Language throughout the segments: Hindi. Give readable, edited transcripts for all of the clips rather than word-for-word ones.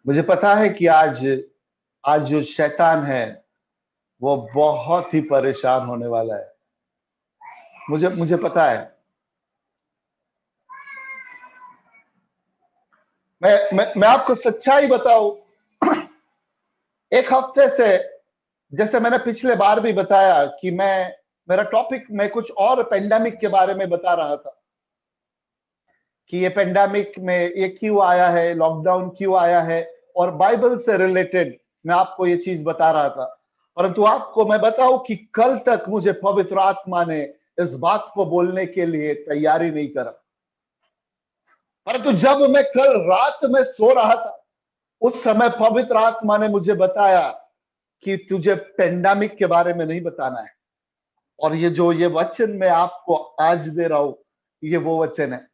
मुझे पता है कि आज आज जो शैतान है वो बहुत ही परेशान होने वाला है। मुझे मुझे पता है। मैं आपको सच्चाई बताऊं। एक हफ्ते से, जैसे मैंने पिछले बार भी बताया कि मेरा टॉपिक मैं कुछ और पेंडेमिक के बारे में बता रहा था कि ये पेंडेमिक में ये क्यों आया है, लॉकडाउन क्यों आया है, और बाइबल से रिलेटेड मैं आपको ये चीज बता रहा था। परंतु आपको मैं बताऊं कि कल तक मुझे पवित्र आत्मा ने इस बात को बोलने के लिए तैयारी नहीं करा। परंतु जब मैं कल रात में सो रहा था, उस समय पवित्र आत्मा ने मुझे बताया कि तुझे पेंडेमिक के बारे में नहीं बताना है। और ये वचन मैं आपको आज दे रहा हूं, ये वो वचन है।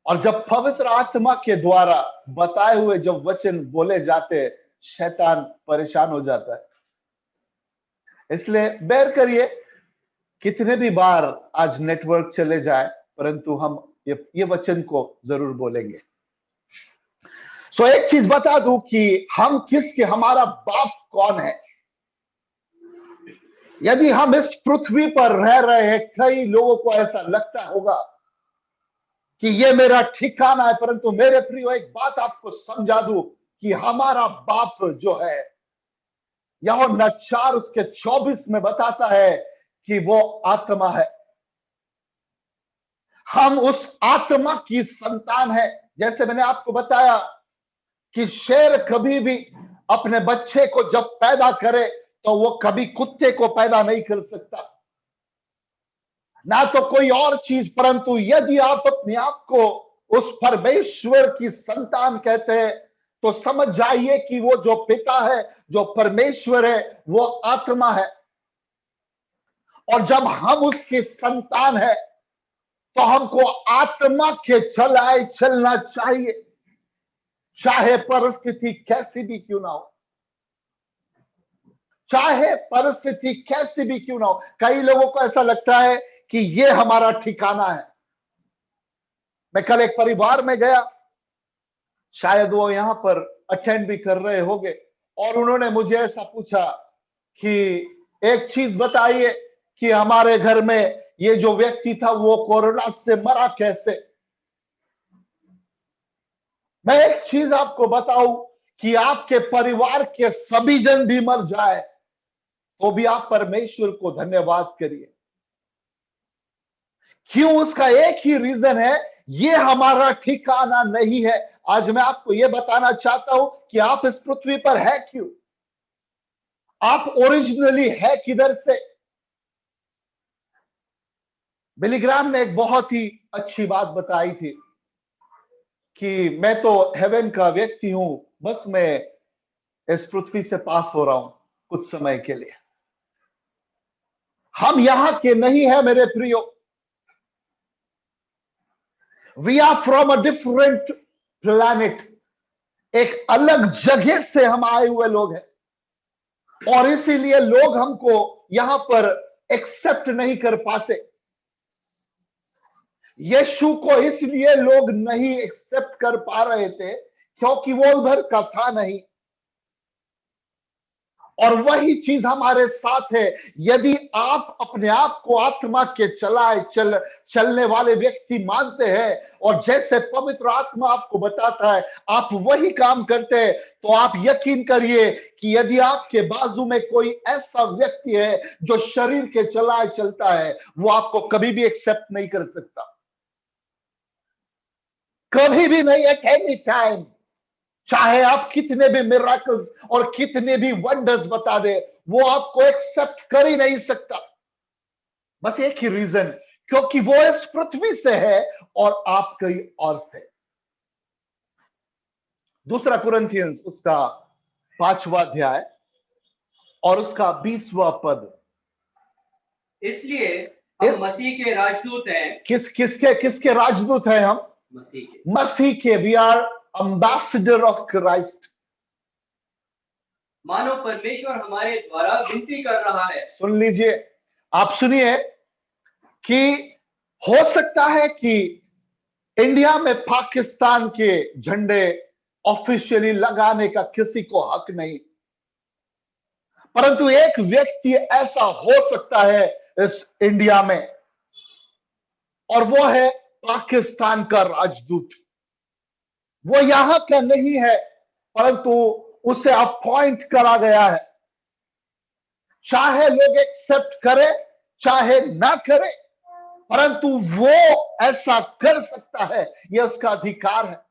और जब पवित्र आत्मा के द्वारा बताए हुए जब वचन बोले जाते हैं, शैतान परेशान हो जाता है। इसलिए बेर करिए, कितने भी बार आज नेटवर्क चले जाए, परंतु हम ये वचन को जरूर बोलेंगे। सो एक चीज बता दूं कि हमारा बाप कौन है। यदि हम इस पृथ्वी पर रह रहे हैं, कई लोगों को ऐसा लगता होगा कि ये मेरा ठिकाना है, परंतु मेरे प्रियो एक बात आपको समझा दूं कि हमारा बाप जो है, यूहन्ना 4 उसके 24 में बताता है कि वो आत्मा है। हम उस आत्मा की संतान है। जैसे मैंने आपको बताया कि शेर कभी भी अपने बच्चे को जब पैदा करे तो वो कभी कुत्ते को पैदा नहीं कर सकता, ना तो कोई और चीज। परंतु यदि आप अपने आप को उस परमेश्वर की संतान कहते हैं, तो समझ जाइए कि वो जो पिता है, जो परमेश्वर है, वो आत्मा है। और जब हम उसकी संतान है, तो हमको आत्मा के चलाए चलना चाहिए, चाहे परिस्थिति कैसी भी क्यों ना हो। चाहे परिस्थिति कैसी भी क्यों ना हो। कई लोगों को ऐसा लगता है कि ये हमारा ठिकाना है। मैं कल एक परिवार में गया, शायद वो यहां पर अटेंड भी कर रहे होंगे, और उन्होंने मुझे ऐसा पूछा कि एक चीज बताइए कि हमारे घर में ये जो व्यक्ति था वो कोरोना से मरा कैसे। मैं एक चीज आपको बताऊं कि आपके परिवार के सभी जन भी मर जाए तो भी आप परमेश्वर को धन्यवाद करिए। क्यों? उसका एक ही रीजन है, ये हमारा ठिकाना नहीं है। आज मैं आपको यह बताना चाहता हूं कि आप इस पृथ्वी पर है क्यों, आप ओरिजिनली है किधर से। बिली ग्राहम ने एक बहुत ही अच्छी बात बताई थी कि मैं तो हेवन का व्यक्ति हूं, बस मैं इस पृथ्वी से पास हो रहा हूं कुछ समय के लिए। हम यहां के नहीं है मेरे प्रियो, we are from a different planet. एक अलग जगह से हम आए हुए लोग हैं, और इसीलिए लोग हमको यहां पर एक्सेप्ट नहीं कर पाते। यीशु को इसलिए लोग नहीं एक्सेप्ट कर पा रहे थे क्योंकि वो उधर का था नहीं। और वही चीज हमारे साथ है। यदि आप अपने आप को आत्मा के चलने वाले व्यक्ति मानते हैं, और जैसे पवित्र आत्मा आपको बताता है आप वही काम करते हैं, तो आप यकीन करिए कि यदि आपके बाजू में कोई ऐसा व्यक्ति है जो शरीर के चलाए चलता है, वो आपको कभी भी एक्सेप्ट नहीं कर सकता, कभी भी नहीं, एट एनी टाइम। चाहे आप कितने भी मिराकल्स और कितने भी वंडर्स बता दे, वो आपको एक्सेप्ट कर ही नहीं सकता। बस एक ही रीजन, क्योंकि वो इस पृथ्वी से है और आप कहीं और से। दूसरा कुरिन्थियंस उसका 5वां अध्याय और उसका 20वां पद। इसलिए हम मसीह के राजदूत हैं। किसके राजदूत हैं हम? मसीह के। We are ambassador of Christ. मानो परमेश्वर हमारे द्वारा विनती कर रहा है। सुन लीजिए, आप सुनिए कि हो सकता है कि इंडिया में पाकिस्तान के झंडे ऑफिशियली लगाने का किसी को हक नहीं, परंतु एक व्यक्ति ऐसा हो सकता है इस इंडिया में, और वो है पाकिस्तान का राजदूत। वो यहां का नहीं है, परंतु उसे अपॉइंट करा गया है। चाहे लोग एक्सेप्ट करें चाहे ना करें, परंतु वो ऐसा कर सकता है, यह उसका अधिकार है।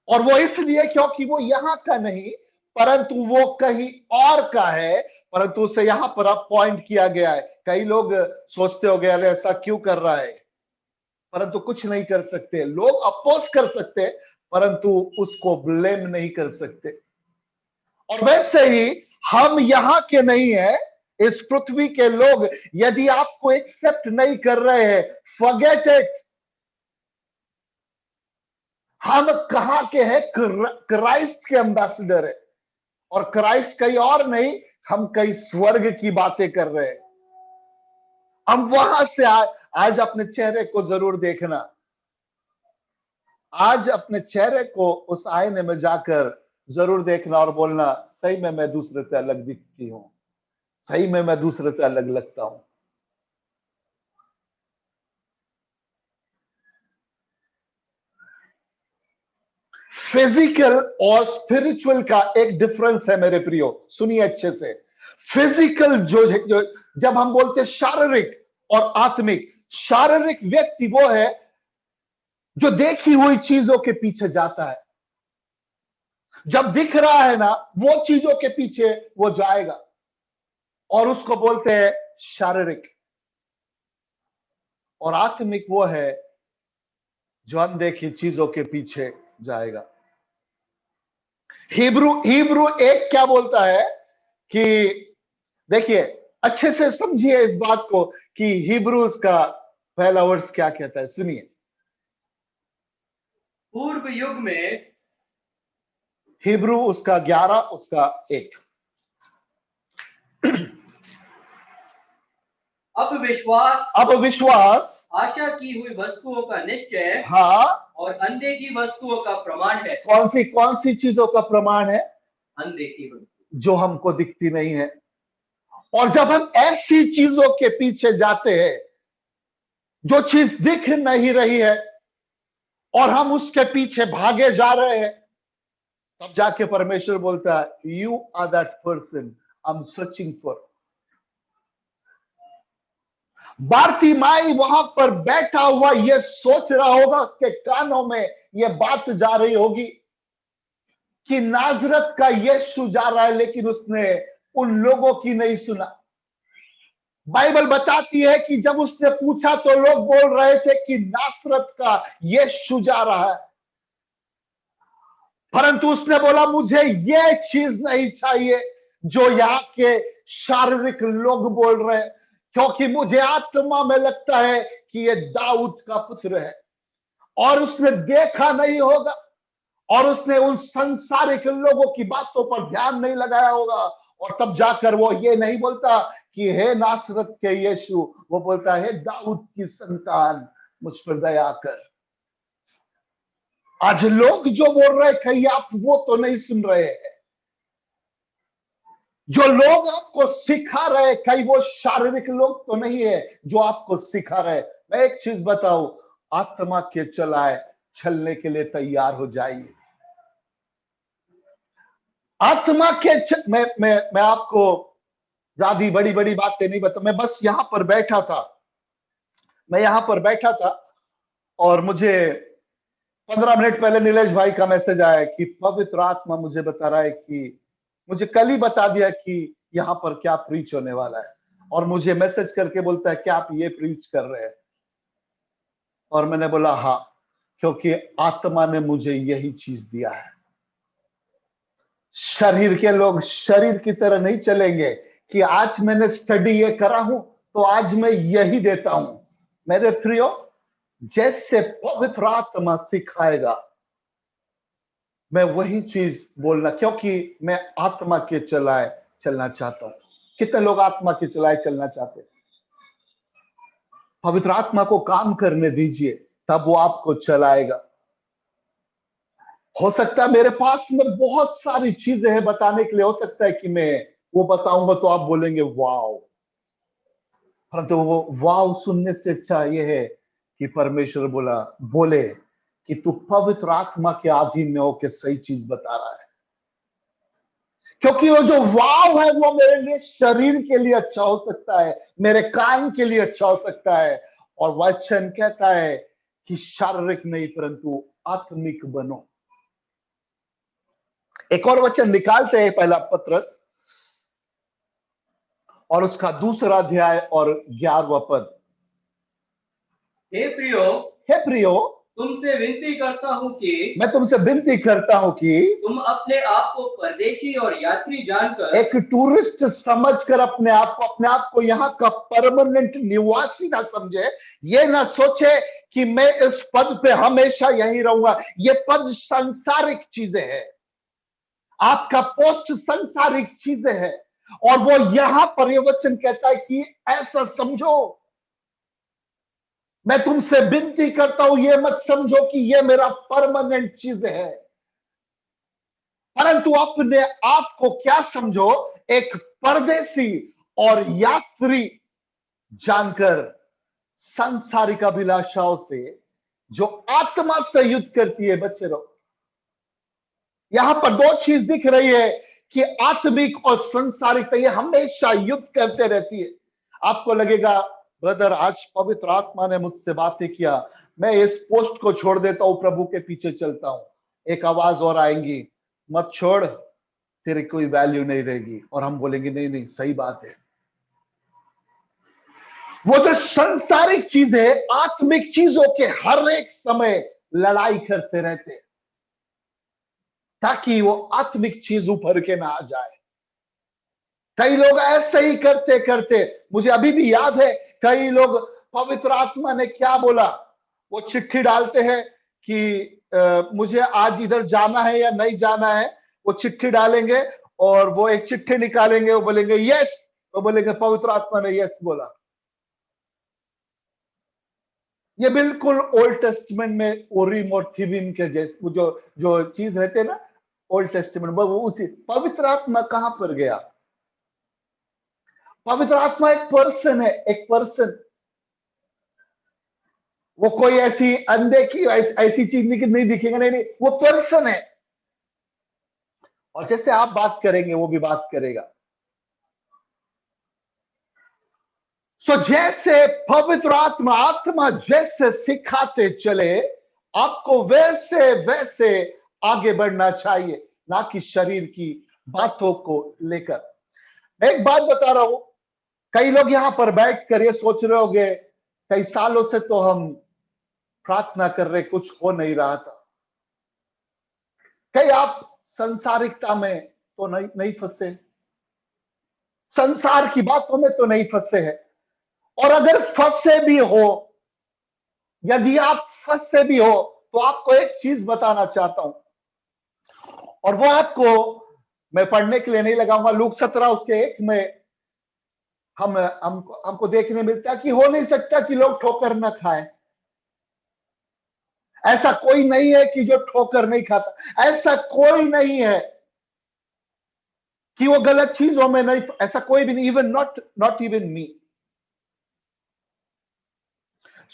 और वो इसलिए क्योंकि वो यहां का नहीं, परंतु वो कहीं और का है, परंतु उसे यहां पर अपॉइंट किया गया है। कई लोग सोचते हो गए अरे ऐसा क्यों कर रहा है, परंतु कुछ नहीं कर सकते। लोग अपोज कर सकते, परंतु उसको ब्लेम नहीं कर सकते। और वैसे ही हम यहां के नहीं है, इस पृथ्वी के लोग यदि आपको एक्सेप्ट नहीं कर रहे हैं, फॉरगेट इट। हम कहां के हैं? क्राइस्ट के एम्बेसडर है, और क्राइस्ट कहीं और नहीं, हम कहीं स्वर्ग की बातें कर रहे हैं। हम वहां से आज अपने चेहरे को जरूर देखना। आज अपने चेहरे को उस आईने में जाकर जरूर देखना और बोलना, सही में मैं दूसरे से अलग दिखती हूं, सही में मैं दूसरे से अलग लगता हूं। फिजिकल और स्पिरिचुअल का एक डिफरेंस है मेरे प्रियो, सुनिए अच्छे से। फिजिकल जो जब हम बोलते हैं शारीरिक और आत्मिक, शारीरिक व्यक्ति वो है जो देखी हुई चीजों के पीछे जाता है। जब दिख रहा है ना, वो चीजों के पीछे वो जाएगा, और उसको बोलते हैं शारीरिक। और आत्मिक वो है जो अनदेखी चीजों के पीछे जाएगा। हिब्रू एक क्या बोलता है कि, देखिए अच्छे से समझिए इस बात को कि हिब्रूज का पहला वर्ष क्या कहता है, सुनिए। पूर्व युग में, हिब्रू उसका 11 उसका 1। अब विश्वास आशा की हुई वस्तुओं का निश्चय, हाँ, और अनदेखी वस्तुओं का प्रमाण है। कौन सी चीजों का प्रमाण है? अनदेखी वस्तु, जो हमको दिखती नहीं है। और जब हम ऐसी चीजों के पीछे जाते हैं जो चीज दिख नहीं रही है, और हम उसके पीछे भागे जा रहे हैं, तब जाके परमेश्वर बोलता है, you are that person I am searching for. Bartimaeus वहां पर बैठा हुआ ये सोच रहा होगा, उसके कानों में ये बात जा रही होगी कि नाजरत का यीशु जा रहा है, लेकिन उसने उन लोगों की नहीं सुना। बाइबल बताती है कि जब उसने पूछा तो लोग बोल रहे थे कि नासरत का यीशु जा रहा है, परंतु उसने बोला मुझे ये चीज नहीं चाहिए जो यहाँ के शारीरिक लोग बोल रहे हैं, क्योंकि मुझे आत्मा में लगता है कि ये दाऊद का पुत्र है। और उसने देखा नहीं होगा, और उसने उन संसारिक लोगों की बातों पर ध्यान नहीं लगाया होगा, और तब जाकर वो ये नहीं बोलता कि हे नासरत के यीशु, वो बोलता है दाऊद की संतान मुझ पर दया कर। आज लोग जो बोल रहे हैं, कहीं आप वो तो नहीं सुन रहे हैं। जो लोग आपको सिखा रहे, कहीं वो शारीरिक लोग तो नहीं है जो आपको सिखा रहे। मैं एक चीज बताऊं, आत्मा के चलाए चलने के लिए तैयार हो जाइए। आत्मा के मैं आपको ज्यादा बड़ी बड़ी बातें नहीं बता, मैं बस यहां पर बैठा था, मैं यहां पर बैठा था, और मुझे 15 मिनट पहले नीलेश भाई का मैसेज आया कि पवित्र आत्मा मुझे बता रहा है कि, मुझे कल ही बता दिया कि यहां पर क्या प्रीच होने वाला है, और मुझे मैसेज करके बोलता है क्या आप ये प्रीच कर रहे हैं? और मैंने बोला हाँ, क्योंकि आत्मा ने मुझे यही चीज दिया है। शरीर के लोग शरीर की तरह नहीं चलेंगे कि आज मैंने स्टडी ये करा हूं तो आज मैं यही देता हूं। मेरे प्रियो, जैसे पवित्र आत्मा सिखाएगा मैं वही चीज बोलना, क्योंकि मैं आत्मा के चलाए चलना चाहता हूं। कितने लोग आत्मा के चलाए चलना चाहते हैं? पवित्र आत्मा को काम करने दीजिए, तब वो आपको चलाएगा। हो सकता है मेरे पास में बहुत सारी चीजें हैं बताने के लिए, हो सकता है कि मैं वो बताऊंगा तो आप बोलेंगे वाओ, परंतु वो वाव सुनने से अच्छा ये है कि परमेश्वर बोले कि तू पवित्र आत्मा के अधीन में होकर सही चीज बता रहा है। क्योंकि वो जो वाव है वो मेरे लिए शरीर के लिए अच्छा हो सकता है, मेरे कान के लिए अच्छा हो सकता है, और वचन कहता है कि शारीरिक नहीं परंतु आत्मिक बनो। एक और वचन निकालते हैं, पहला पत्रस और उसका दूसरा अध्याय और 11वां पद। हे प्रियो, हे प्रियो, तुमसे विनती करता हूँ कि मैं तुमसे विनती करता हूं कि तुम अपने आप को परदेशी और यात्री जानकर, एक टूरिस्ट समझकर अपने आप को यहाँ का परमानेंट निवासी ना समझे, ये ना सोचे कि मैं इस पद पे हमेशा यहीं रहूंगा। ये पद सांसारिक चीजें हैं, आपका पोस्ट सांसारिक चीजें हैं, और वो यहां पर ये वचन कहता है कि ऐसा समझो। मैं तुमसे विनती करता हूं, ये मत समझो कि ये मेरा परमानेंट चीजें है, परंतु अपने आप को क्या समझो, एक परदेसी और यात्री जानकर सांसारिक अभिलाषाओं से जो आत्मा से युद्ध करती है, बच्चे रहो। यहां पर दो चीज दिख रही है कि आत्मिक और सांसारिक, ये हमेशा युद्ध करते रहती है। आपको लगेगा ब्रदर आज पवित्र आत्मा ने मुझसे बातें किया, मैं इस पोस्ट को छोड़ देता हूं, प्रभु के पीछे चलता हूं। एक आवाज और आएंगी, मत छोड़, तेरी कोई वैल्यू नहीं रहेगी। और हम बोलेंगे नहीं नहीं सही बात है। वो जो सांसारिक चीजें आत्मिक चीजों के हर एक समय लड़ाई करते रहते हैं ताकि वो आत्मिक चीज उभर के ना आ जाए। कई लोग ऐसे ही करते करते, मुझे अभी भी याद है, कई लोग पवित्र आत्मा ने क्या बोला, वो चिट्ठी डालते हैं कि मुझे आज इधर जाना है या नहीं जाना है। वो चिट्ठी डालेंगे और वो एक चिट्ठी निकालेंगे, वो बोलेंगे यस, वो बोलेंगे पवित्र आत्मा ने यस बोला। ये बिल्कुल ओल्ड टेस्टमेंट में ओरिम और थिविम के जैसे, वो जो जो चीज रहते हैं ना ओल्ड टेस्टमेंट में, वो उसी पवित्र आत्मा कहां पर गया। पवित्र आत्मा एक पर्सन है, एक पर्सन। वो कोई ऐसी अंधे की ऐसी चीज नहीं दिखेगा, नहीं नहीं, वो पर्सन है। और जैसे आप बात करेंगे वो भी बात करेगा। सो जैसे पवित्र आत्मा जैसे सिखाते चले, आपको वैसे वैसे आगे बढ़ना चाहिए, ना कि शरीर की बातों को लेकर। मैं एक बात बता रहा हूं, कई लोग यहां पर बैठ कर ये सोच रहे होंगे कई सालों से तो हम प्रार्थना कर रहे, कुछ हो नहीं रहा था। कई आप संसारिकता में तो नहीं फंसे, संसार की बातों में तो नहीं फंसे हैं। और अगर फंसे भी हो, यदि आप फंसे भी हो, तो आपको एक चीज बताना चाहता हूं, और वो आपको मैं पढ़ने के लिए नहीं लगाऊंगा। लूक 17 उसके 1 में हमको देखने मिलता है कि हो नहीं सकता कि लोग ठोकर न खाएं। ऐसा कोई नहीं है कि जो ठोकर नहीं खाता, ऐसा कोई नहीं है कि वो गलत चीजों में नहीं, ऐसा कोई भी नहीं, इवन नॉट इवन मी।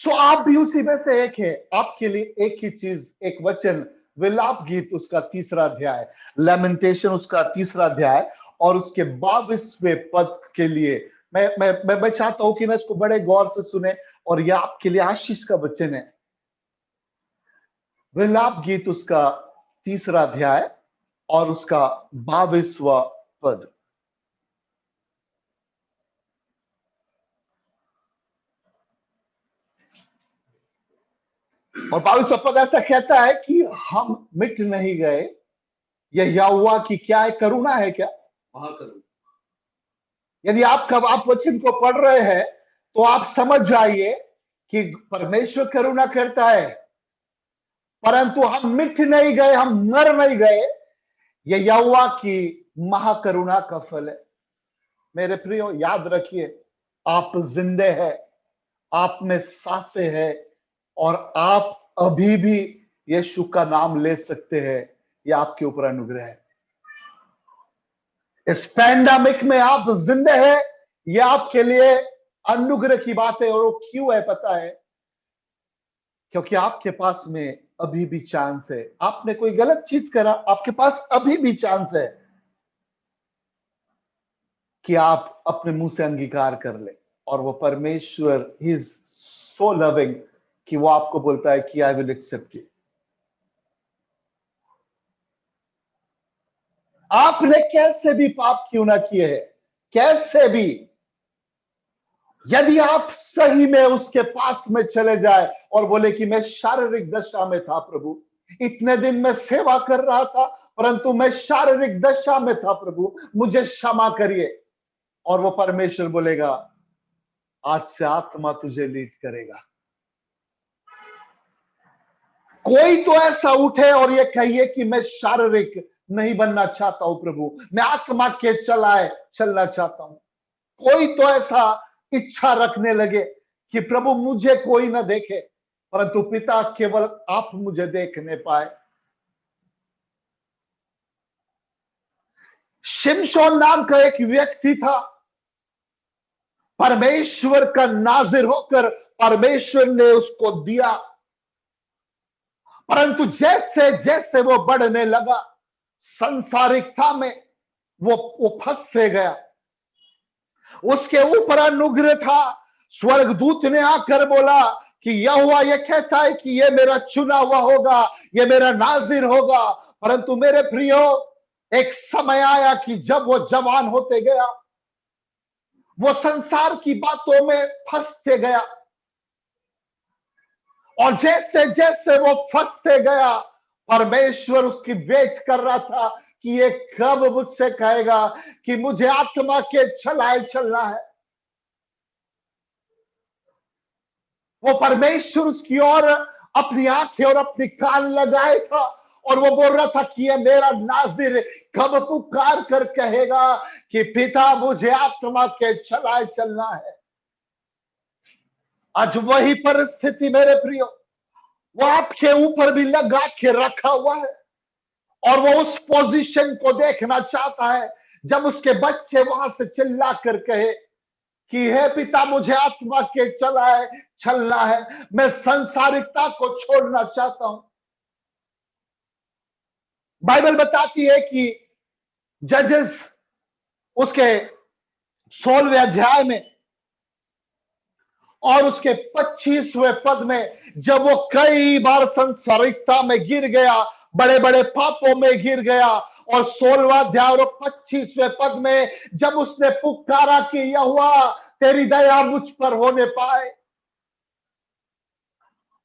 सो आप भी उसी में से एक है। आपके लिए एक ही चीज, एक वचन, विलाप गीत उसका 3रा अध्याय, लैमेंटेशन उसका 3रा अध्याय और उसके 22वें पद के लिए मैं चाहता हूं कि ना इसको बड़े गौर से सुने, और यह आपके लिए आशीष का वचन है। विलाप गीत उसका 3रा अध्याय और उसका 22वां पद। और 22वां पद ऐसा कहता है कि हम मिट नहीं गए, यह यहोवा की क्या है, करुणा है क्या, महाकरुणा। यदि आप वचन को पढ़ रहे हैं तो आप समझ जाइए कि परमेश्वर करुणा करता है, परंतु हम मिट नहीं गए, हम मर नहीं गए। यह यहोवा की महाकरुणा का फल है। मेरे प्रियो याद रखिए, आप जिंदे हैं, आप में सांसें हैं, और आप अभी भी यीशु का नाम ले सकते हैं। ये आपके ऊपर अनुग्रह है। इस पैंडेमिक में आप जिंदा है, ये आपके लिए अनुग्रह की बात है। और वो क्यों है पता है? क्योंकि आपके पास में अभी भी चांस है। आपने कोई गलत चीज करा, आपके पास अभी भी चांस है कि आप अपने मुंह से अंगीकार कर ले। और वो परमेश्वर ही इज सो लविंग कि वो आपको बोलता है कि आई विल एक्सेप्ट यू। आपने कैसे भी पाप क्यों ना किए हैं, कैसे भी, यदि आप सही में उसके पास में चले जाए और बोले कि मैं शारीरिक दशा में था प्रभु, इतने दिन मैं सेवा कर रहा था परंतु मैं शारीरिक दशा में था प्रभु, मुझे क्षमा करिए। और वो परमेश्वर बोलेगा आज से आत्मा तुझे लीड करेगा। कोई तो ऐसा उठे और ये कहिए कि मैं शारीरिक नहीं बनना चाहता हूं प्रभु, मैं आत्मा के चलना चाहता हूं। कोई तो ऐसा इच्छा रखने लगे कि प्रभु मुझे कोई ना देखे परंतु पिता केवल आप मुझे देखने पाए। शिमशोन नाम का एक व्यक्ति था, परमेश्वर का नाजिर होकर परमेश्वर ने उसको दिया, परंतु जैसे जैसे वो बढ़ने लगा संसारिकता में वो फंसते गया। उसके ऊपर अनुग्रह था। स्वर्गदूत ने आकर बोला कि यहोवा ये कहता है कि ये मेरा चुना हुआ होगा, ये मेरा नाजिर होगा। परंतु मेरे प्रियो, एक समय आया कि जब वो जवान होते गया, वो संसार की बातों में फंसते गया। और जैसे जैसे वो फंसते गया, परमेश्वर उसकी वेट कर रहा था कि ये कब मुझसे कहेगा कि मुझे आत्मा के चलाए चलना है। वो परमेश्वर उसकी ओर अपनी आंखें और अपनी कान लगाए था और वो बोल रहा था कि ये मेरा नाजिर कब पुकार कर कहेगा कि पिता मुझे आत्मा के चलाए चलना है। आज वही परिस्थिति मेरे प्रियो, वो आपके ऊपर भी लगा के रखा हुआ है और वो उस पोजीशन को देखना चाहता है जब उसके बच्चे वहां से चिल्ला कर कहे कि हे पिता मुझे आत्मा के चलना है, मैं संसारिकता को छोड़ना चाहता हूं। बाइबल बताती है कि जजेस उसके 16वें अध्याय में और उसके 25वें पद में, जब वो कई बार संसारिकता में गिर गया, बड़े बड़े पापों में गिर गया, और 16वां अध्याय और 25वें पद में जब उसने पुकारा कि यहोवा तेरी दया मुझ पर होने पाए,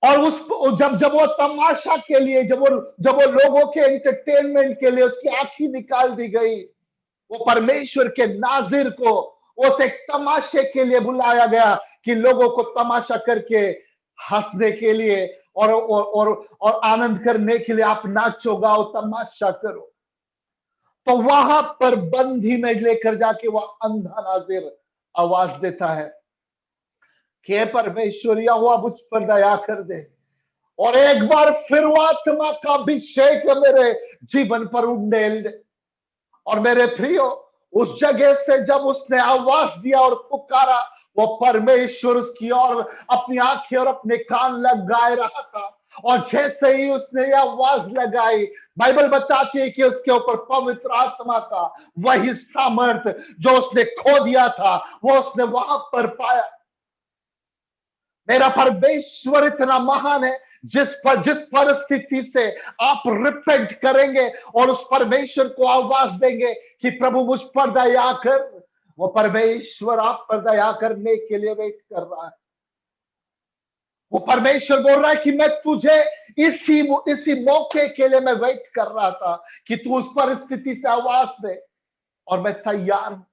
और उस जब वो तमाशा के लिए, जब वो लोगों के एंटरटेनमेंट के लिए उसकी आंखें निकाल दी गई, वो परमेश्वर के नाजिर को उस एक तमाशे के लिए बुलाया गया कि लोगों को तमाशा करके हंसने के लिए और आनंद करने के लिए आप नाचो गाओ तमाशा करो। तो वहां पर बंदी में लेकर जाके वह अंधा नाजिर आवाज देता है कि परमेश्वर यहोवा मुझ पर दया कर दे। और एक बार फिर वो आत्मा का अभिषेक मेरे जीवन पर उंडेल दे। और मेरे प्रियो, उस जगह से जब उसने आवाज दिया और पुकारा, वो परमेश्वर उसकी ओर अपनी आंखें और अपने कान लगाए रहा था। और जैसे ही उसने यह आवाज लगाई, बाइबल बताती है कि उसके ऊपर पवित्र आत्मा का वही सामर्थ जो उसने खो दिया था, वो उसने वहां पर पाया। मेरा परमेश्वर इतना महान है, जिस परिस्थिति से आप रिपेंट करेंगे और उस परमेश्वर को आवाज देंगे कि प्रभु मुझ पर दया कर, वो परमेश्वर आप पर दया करने के लिए वेट कर रहा है। वो परमेश्वर बोल रहा है कि मैं तुझे इसी मौके के लिए मैं वेट कर रहा था कि तू उस परिस्थिति से आवाज दे, और मैं तैयार हूं।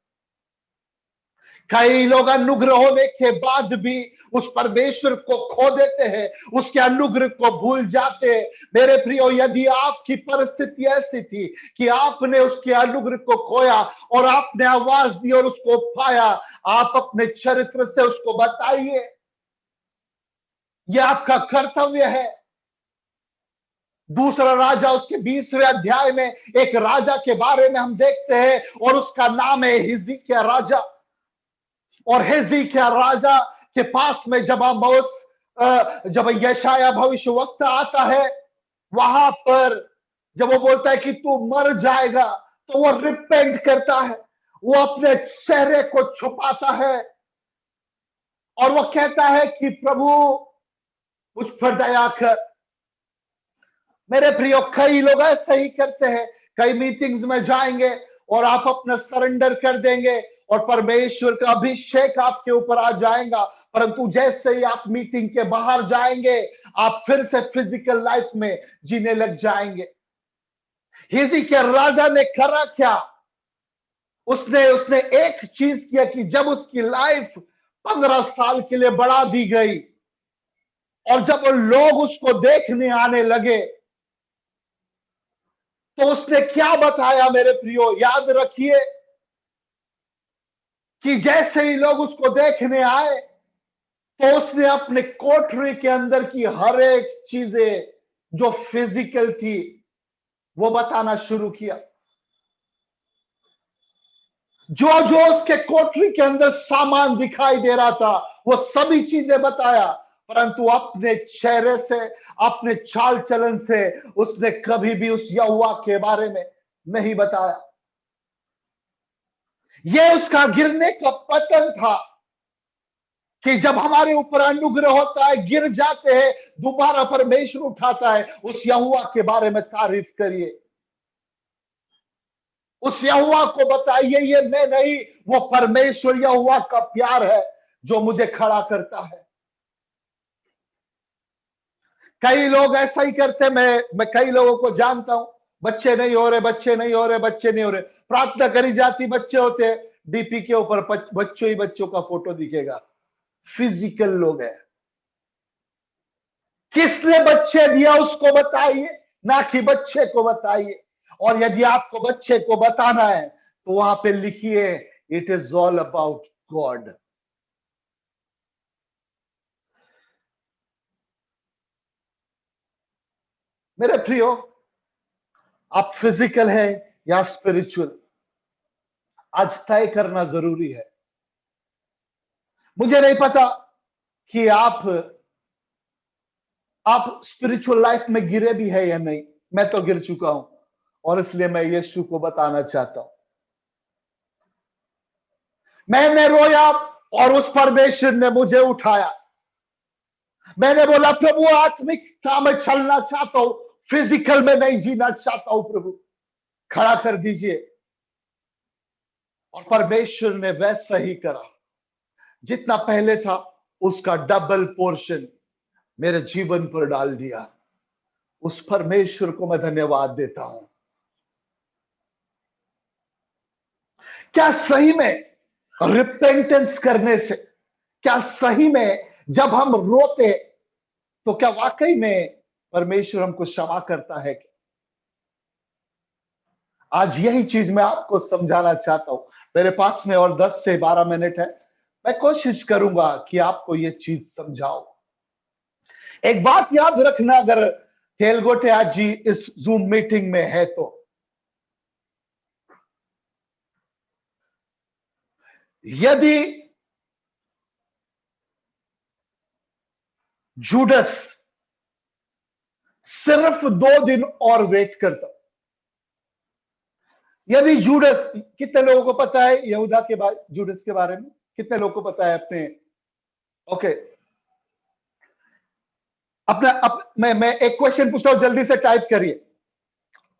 कई लोग अनुग्रह होने के बाद भी उस परमेश्वर को खो देते हैं, उसके अनुग्रह को भूल जाते हैं। मेरे प्रियो, यदि आपकी परिस्थिति ऐसी थी कि आपने उसके अनुग्रह को खोया और आपने आवाज दी और उसको पाया, आप अपने चरित्र से उसको बताइए। यह आपका कर्तव्य है। दूसरा राजा उसके 20वें अध्याय में एक राजा के बारे में हम देखते हैं और उसका नाम है हिजकिय्याह राजा। और हिजकिय्याह राजा के पास में जब जब यशायाह भविष्यवक्ता आता है, वहां पर जब वो बोलता है कि तू मर जाएगा, तो वो रिपेंट करता है, वो अपने चेहरे को छुपाता है और वो कहता है कि प्रभु मुझ पर दया कर। मेरे प्रियो, कई लोग ऐसे ही करते हैं। कई मीटिंग्स में जाएंगे और आप अपना सरेंडर कर देंगे और परमेश्वर का अभिषेक आपके ऊपर आ जाएगा, परंतु जैसे ही आप मीटिंग के बाहर जाएंगे, आप फिर से फिजिकल लाइफ में जीने लग जाएंगे। हिजकिय्याह राजा ने करा क्या? उसने उसने एक चीज किया कि जब उसकी लाइफ 15 साल के लिए बढ़ा दी गई और जब लोग उसको देखने आने लगे, तो उसने क्या बताया मेरे प्रियो? याद रखिए कि जैसे ही लोग उसको देखने आए, तो उसने अपने कोठरी के अंदर की हर एक चीजें जो फिजिकल थी वो बताना शुरू किया। जो जो उसके कोठरी के अंदर सामान दिखाई दे रहा था, वो सभी चीजें बताया, परंतु अपने चेहरे से, अपने चाल चलन से उसने कभी भी उस यहोवा के बारे में नहीं बताया। यह उसका गिरने का पतन था कि जब हमारे ऊपर अनुग्रह होता है, गिर जाते हैं, दोबारा परमेश्वर उठाता है। उस यहोवा के बारे में तारीफ करिए, उस यहोवा को बताइए ये मैं नहीं, वो परमेश्वर यहोवा का प्यार है जो मुझे खड़ा करता है। कई लोग ऐसा ही करते, मैं कई लोगों को जानता हूं, बच्चे नहीं हो रहे, बच्चे नहीं हो रहे, बच्चे नहीं हो रहे, प्रार्थना करी जाती, बच्चे होते, डीपी के ऊपर बच्चों ही बच्चों का फोटो दिखेगा। फिजिकल लोग हैं। किसने बच्चे दिया उसको बताइए, ना कि बच्चे को बताइए। और यदि आपको बच्चे को बताना है तो वहां पे लिखिए it is all about God. मेरे प्रियो, आप फिजिकल है या स्पिरिचुअल, आज तय करना जरूरी है। मुझे नहीं पता कि आप स्पिरिचुअल लाइफ में गिरे भी है या नहीं। मैं तो गिर चुका हूं और इसलिए मैं यीशु को बताना चाहता हूं। मैंने रोया और उस परमेश्वर ने मुझे उठाया। मैंने बोला प्रभु आत्मिकता में चलना चाहता हूं, फिजिकल में नहीं जीना चाहता हूं, प्रभु खड़ा कर दीजिए। और परमेश्वर ने वैसा ही करा, जितना पहले था उसका डबल पोर्शन मेरे जीवन पर डाल दिया। उस परमेश्वर को मैं धन्यवाद देता हूं। क्या सही में रिपेंटेंस करने से, क्या सही में जब हम रोते तो क्या वाकई में परमेश्वर हमको क्षमा करता है? आज यही चीज मैं आपको समझाना चाहता हूं। मेरे पास में और 10 से 12 मिनट है। मैं कोशिश करूंगा कि आपको यह चीज समझाऊं। एक बात याद रखना, अगर तेलगोटे आज जी इस जूम मीटिंग में है तो यदि जूडस सिर्फ 2 दिन और वेट करता, यदि जूडस, कितने लोगों को पता है यहूदा के बारे, जूडस के बारे में कितने लोगों को पता है अपने? ओके, मैं एक क्वेश्चन पूछता हूं, जल्दी से टाइप करिए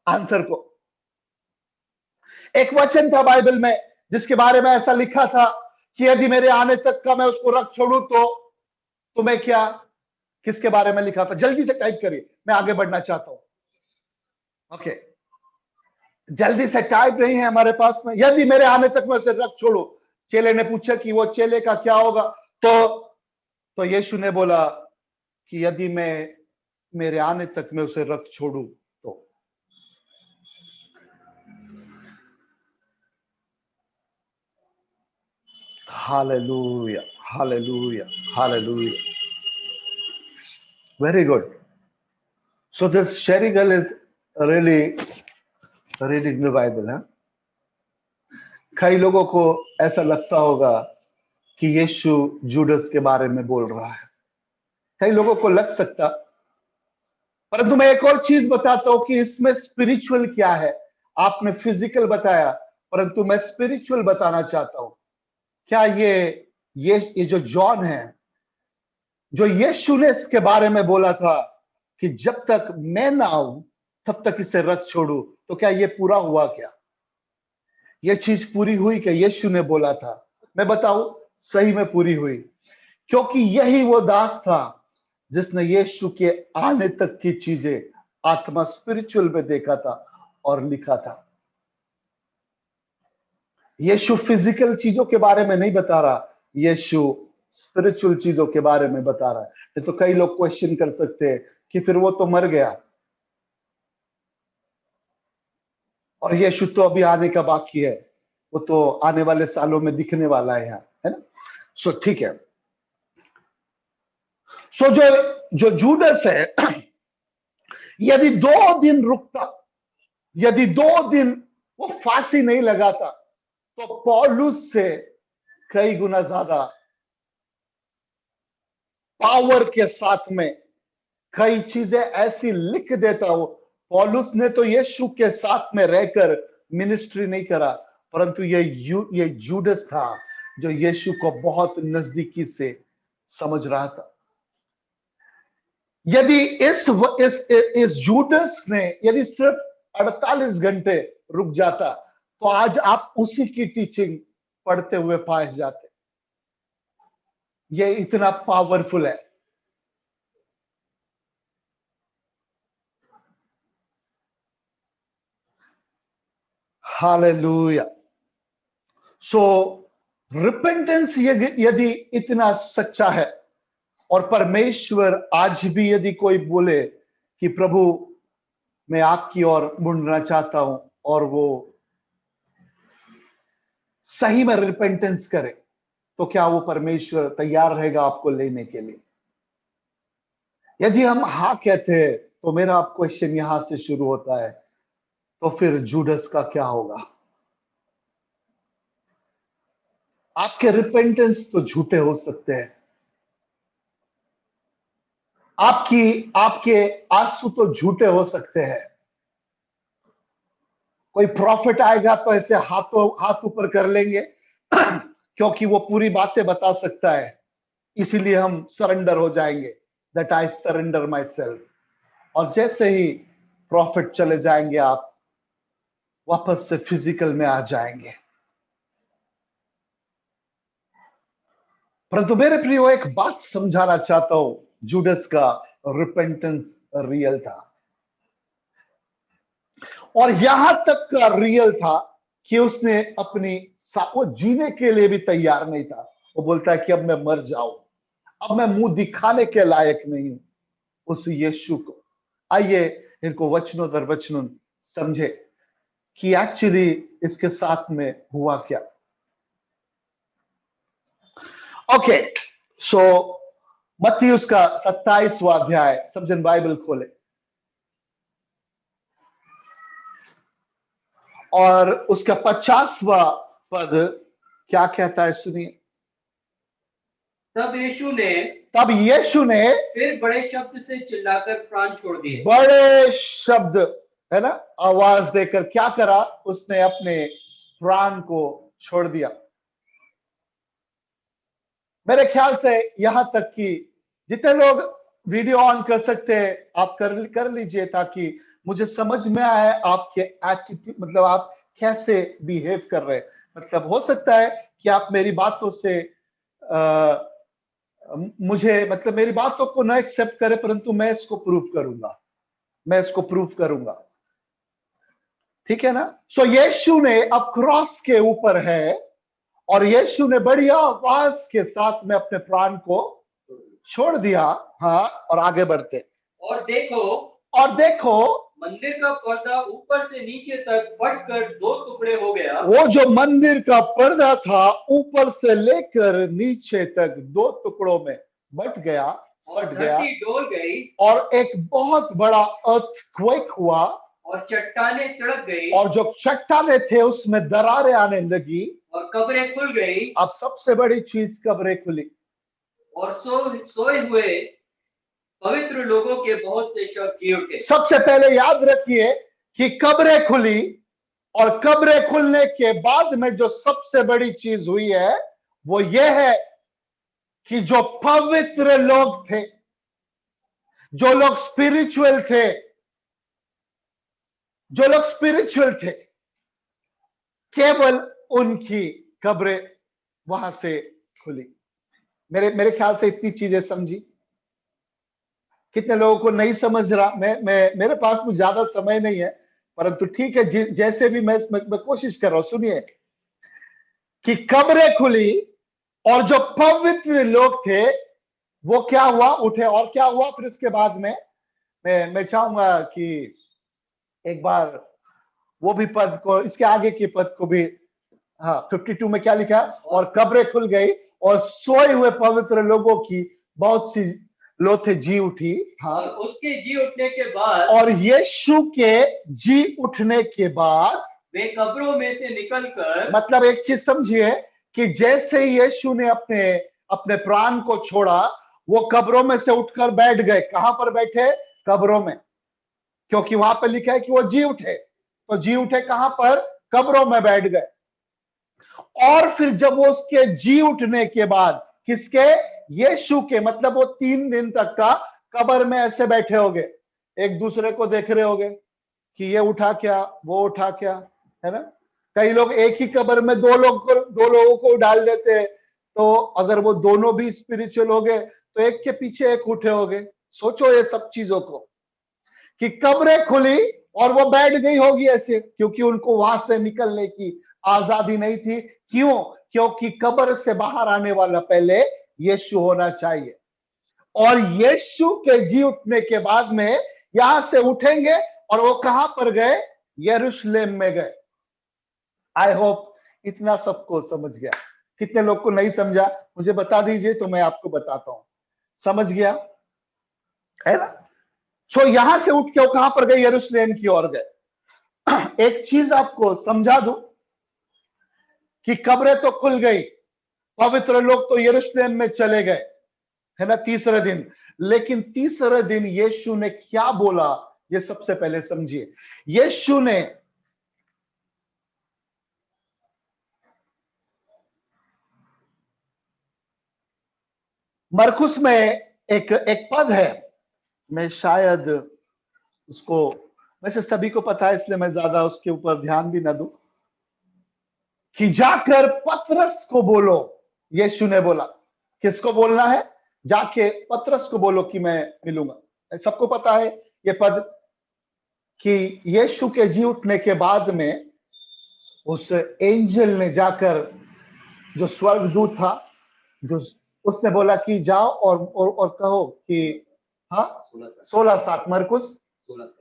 आंसर को। एक वचन था बाइबल में जिसके बारे में ऐसा लिखा था कि यदि मेरे आने तक का मैं उसको रख छोड़ू तो मैं क्या? किसके बारे में लिखा था? जल्दी से टाइप करिए, मैं आगे बढ़ना चाहता हूं। ओके, जल्दी से टाइप नहीं है हमारे पास में। यदि मेरे आने तक मैं उसे रख छोड़ू, चेले ने पूछा कि वो चेले का क्या होगा? तो यीशु ने बोला कि यदि मैं मेरे आने तक मैं उसे रख छोड़ू तो। Hallelujah, hallelujah, hallelujah. Very good. So this Sherry girl is really reading the Bible, huh? कई लोगों को ऐसा लगता होगा कि यीशु जूडस के बारे में बोल रहा है, कई लोगों को लग सकता, परंतु मैं एक और चीज बताता हूं कि इसमें स्पिरिचुअल क्या है। आपने फिजिकल बताया, परंतु मैं स्पिरिचुअल बताना चाहता हूं। क्या ये जो जॉन है, जो यीशु ने इसके बारे में बोला था कि जब तक मैं ना आऊं तब तक इसे रथ छोड़ू, तो क्या ये पूरा हुआ? क्या ये चीज पूरी हुई? क्या यीशु ने बोला था? मैं बताऊं, सही में पूरी हुई, क्योंकि यही वो दास था जिसने यीशु के आने तक की चीजें आत्मा स्पिरिचुअल में देखा था और लिखा था। यीशु फिजिकल चीजों के बारे में नहीं बता रहा, यीशु स्पिरिचुअल चीजों के बारे में बता रहा है। तो कई लोग क्वेश्चन कर सकते हैं कि फिर वो तो मर गया और यीशु तो अभी आने का बाकी है, वो तो आने वाले सालों में दिखने वाला है यहाँ, है ना? सो ठीक है। सो जो जूडस है, यदि 2 दिन रुकता, यदि 2 दिन वो फांसी नहीं लगाता, तो पौलुस से कई गुना ज्यादा पावर के साथ में कई चीजें ऐसी लिख देता वो। पौलुस ने तो यीशु के साथ में रहकर मिनिस्ट्री नहीं करा, परंतु ये जूडस था जो यीशु को बहुत नजदीकी से समझ रहा था। यदि इस जूडस ने यदि सिर्फ 48 घंटे रुक जाता, तो आज आप उसी की टीचिंग पढ़ते हुए पाए जाते। ये इतना पावरफुल है। हालेलुया। सो रिपेंटेंस यदि इतना सच्चा है, और परमेश्वर आज भी यदि कोई बोले कि प्रभु मैं आपकी ओर मुड़ना चाहता हूं, और वो सही में रिपेंटेंस करे, तो क्या वो परमेश्वर तैयार रहेगा आपको लेने के लिए? यदि हम हाँ कहते हैं, तो मेरा क्वेश्चन यहां से शुरू होता है, तो फिर जूडस का क्या होगा? आपके रिपेंटेंस तो झूठे हो सकते हैं, आपके आंसू तो झूठे हो सकते हैं। कोई प्रॉफिट आएगा तो ऐसे हाथ ऊपर कर लेंगे क्योंकि वो पूरी बातें बता सकता है, इसीलिए हम सरेंडर हो जाएंगे, that I surrender my self. और जैसे ही प्रॉफिट चले जाएंगे, आप वापस से फिजिकल में आ जाएंगे। परंतु मेरे प्रियो, एक बात समझाना चाहता हूं, जूडस का रिपेंटेंस रियल था, और यहां तक का रियल था कि उसने वो जीने के लिए भी तैयार नहीं था। वो बोलता है कि अब मैं मर जाऊं, अब मैं मुंह दिखाने के लायक नहीं हूं उस यीशु को। आइए इनको वचनों दर वचनों समझे कि एक्चुअली इसके साथ में हुआ क्या। ओके, सो मत्ती उसका 27वां अध्याय, सब जन बाइबल खोले, और उसका 50वां पद क्या कहता है, सुनिए। तब यीशु ने फिर बड़े शब्द से चिल्लाकर प्राण छोड़ दिए। बड़े शब्द, है ना, आवाज देकर क्या करा? उसने अपने प्राण को छोड़ दिया। मेरे ख्याल से यहां तक कि जितने लोग वीडियो ऑन कर सकते हैं, आप कर लीजिए, ताकि मुझे समझ में आए आपके एटीट्यूड, मतलब आप कैसे बिहेव कर रहे हैं। मतलब हो सकता है कि आप मेरी बातों से मुझे, मतलब मेरी बातों को ना एक्सेप्ट करें, परंतु मैं इसको प्रूफ करूंगा, ठीक है ना? सो यीशु ने अब क्रॉस के ऊपर है, और यीशु ने बड़ी आवाज के साथ में अपने प्राण को छोड़ दिया। हाँ, और आगे बढ़ते। और देखो मंदिर का पर्दा ऊपर से नीचे तक बढ़कर 2 टुकड़े हो गया। वो जो मंदिर का पर्दा था ऊपर से लेकर नीचे तक 2 टुकड़ों में बट गया। और फट गया धरती डोल गई और एक बहुत बड़ा अर्थक्वेक हुआ और चट्टानें तिड़क गई और जो चट्टाने थे उसमें दरारें आने लगी और कब्रें खुल गई। अब सबसे बड़ी चीज, कब्रें खुली और सोए हुए पवित्र लोगों के बहुत से शव जी उठे। सबसे पहले याद रखिए कि कब्रें खुली और कब्रें खुलने के बाद में जो सबसे बड़ी चीज हुई है वो ये है कि जो पवित्र लोग थे, जो लोग स्पिरिचुअल थे, जो लोग स्पिरिचुअल थे, केवल उनकी कब्रें वहां से खुली। मेरे ख्याल से इतनी चीजें समझी। कितने लोगों को नहीं समझ रहा, मैं मेरे पास में ज्यादा समय नहीं है, परंतु ठीक है, जैसे भी मैं कोशिश कर रहा हूं। सुनिए कि कब्रें खुली और जो पवित्र लोग थे वो क्या हुआ, उठे। और क्या हुआ फिर इसके बाद में, मैं चाहूंगा कि एक बार वो भी पद को, इसके आगे के पद को भी, हाँ 52 में क्या लिखा, और कब्रें खुल गई और सोए हुए पवित्र लोगों की बहुत सी लोथें जी उठी। हाँ, और उसके जी उठने के बाद, और यीशु के जी उठने के बाद वे कब्रों में से निकलकर, मतलब एक चीज समझिए कि जैसे ही यीशु ने अपने अपने प्राण को छोड़ा वो कब्रों में से उठकर बैठ गए। कहां पर बैठे? कब्रों में, क्योंकि वहां पर लिखा है कि वो जी उठे। तो जी उठे कहां पर? कब्रों में बैठ गए। और फिर जब वो उसके जी उठने के बाद, किसके? यीशु के, मतलब वो 3 दिन तक का कब्र में ऐसे बैठे होगे, एक दूसरे को देख रहे होगे कि ये उठा क्या, वो उठा क्या, है ना। कई लोग एक ही कब्र में दो लोगों को डाल देते हैं, तो अगर वो दोनों भी स्पिरिचुअल हो गए तो एक के पीछे एक उठे होगे। सोचो ये सब चीजों को, कि कब्रें खुली और वो बैठ गई होगी ऐसे, क्योंकि उनको वहां से निकलने की आजादी नहीं थी। क्यों? क्योंकि कब्र से बाहर आने वाला पहले यीशु होना चाहिए। और यीशु के जी उठने के बाद में यहां से उठेंगे और वो कहां पर गए? यरूशलेम में गए। आई होप इतना सबको समझ गया। कितने लोग को नहीं समझा मुझे बता दीजिए, तो मैं आपको बताता हूं। समझ गया है ना। सो यहां से उठ के वो कहां पर गए? यरूशलेम की ओर गए। एक चीज आपको समझा दूं कि कब्रें तो खुल गई, पवित्र लोग तो यरूशलेम में चले गए, है ना, तीसरे दिन। लेकिन तीसरे दिन यीशु ने क्या बोला ये सबसे पहले समझिए। यीशु ने मरकुस में एक एक पद है, मैं शायद उसको, वैसे सभी को पता है इसलिए मैं ज्यादा उसके ऊपर ध्यान भी ना दूं, कि जाकर पतरस को बोलो। यीशु ने बोला, किसको बोलना है? जाके पतरस को बोलो कि मैं मिलूंगा। सबको पता है ये पद, कि यीशु के जी उठने के बाद में उस एंजल ने जाकर, जो स्वर्गदूत था, जो उसने बोला कि जाओ और कहो कि हाँ 16:7 मरकुस